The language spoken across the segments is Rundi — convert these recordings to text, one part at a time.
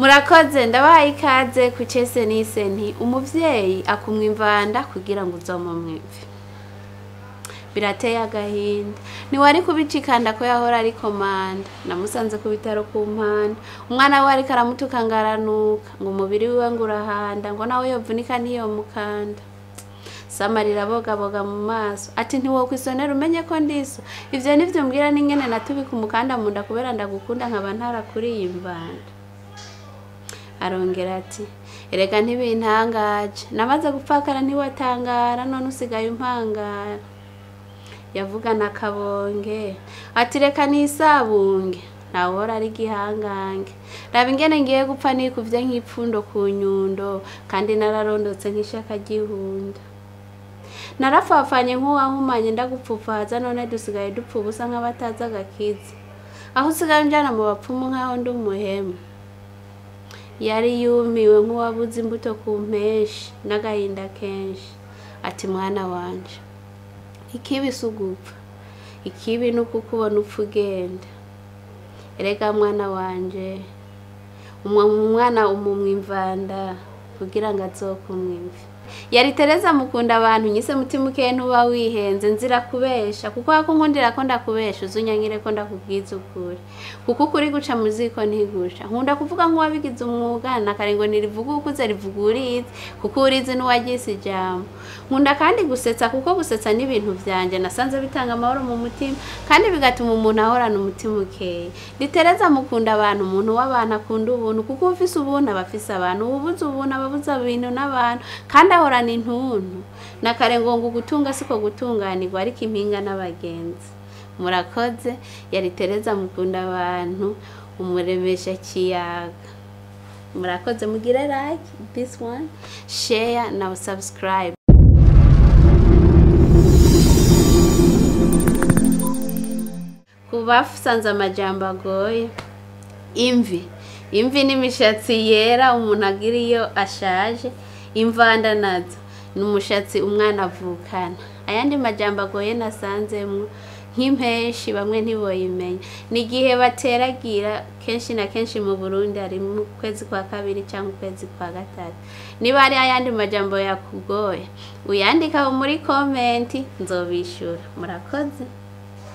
Murakoze ndabaye ikaze ku Cese n'Iseni umuvyeyi akumwa imvanda kugira ngo uzomumwive. Birateye agahinda niwari kubicikanda ko yahora ari komanda namusanze ku bitaro ku mpanda umwana we ariko aramutuka ngaranuka ngo umubiri wiwe ngo urahanda ngo nawe yovunika niyo mukanda samarira bogaboga mu maso ati ntiwokwisonera umenye ko ndiso ivyo nivyo mbwira n'ingene natubika umukanda munda kubera ndagukunda nkaba ntara kuri imvanda. Arongera ati erega ntibintangaje namaze gupfakara ntiwatangara none usigaye umpangara. Yavugana akabonge ati reka nisabunge ntawora ari gihangange raba ingene ngiye gupfa nikuvye nk'ipfundo ku nyundo kandi nararondotse nk'ishaka gihunda. Narafafanye nk'uwahumanye ndagupfufaza none dusigaye dupfa ubusa nk'abataza agakiza aho usigaye njana mu bapfumu nk'aho ndi umuhemu. Yari yumiwe nk'uwabuze imbuto ku mpeshi n'agahinda kenshi ati mwana wanje ikibi sugupfa ikibi nukukubona upfa ugenda erega mwana wanje umwana umumwimvanda kugira ngo azokumwimve. Yari Tereza mukunda abantu nyise mutima uke ntuba wihenze nzira kubesha kuko hakunkundira ko ndakubesha uzunyangire ko ndakubwiza ukuri kuko ukuri guca mu ziko ntigusha nkunda kuvuga nk'uwabigize umwuga nakarengo nirivuga ukuze rivuga urizi kuko urizi n'uwagise ijambo. Nkunda kandi gusetsa kuko gusetsa n'ibintu vyanje nasanze bitanga amahoro mu mutima kandi bigatuma umuntu ahorana umutima ukeye. Ndi Tereza mukunda abantu umuntu w'abantu akunda ubuntu kuko ufise ubuntu abafise abantu ububuze ubuntu ababuza ibintu n'abantu kandi ahorana intuntu nakarengo ngo gutunga siko gutunganirwa ariko impinga n'abagenzi. Murakoze yari Tereza mukunda abantu umuremesha kiyaga. Murakoze mugire like this one share na subscribe. Kubafusanze amajambo agoye imvi n'imishatsi yera umuntu agira iyo ashaje imvanda nazo n'umushatsi umwana avukana. Ayandi majambo agoye nasanzemwo nk'impeshi bamwe ntiboyimenya nigihe bateragira kenshi na kenshi mu Burundi ari mu kwezi kwa kabiri cyangwa kwezi kwa gatatu. Niba ari ayandi majambo yakugoye uyandika muri comment nzobishura. Murakoze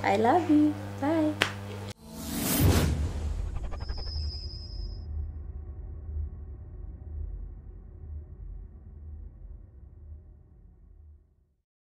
I love you bye.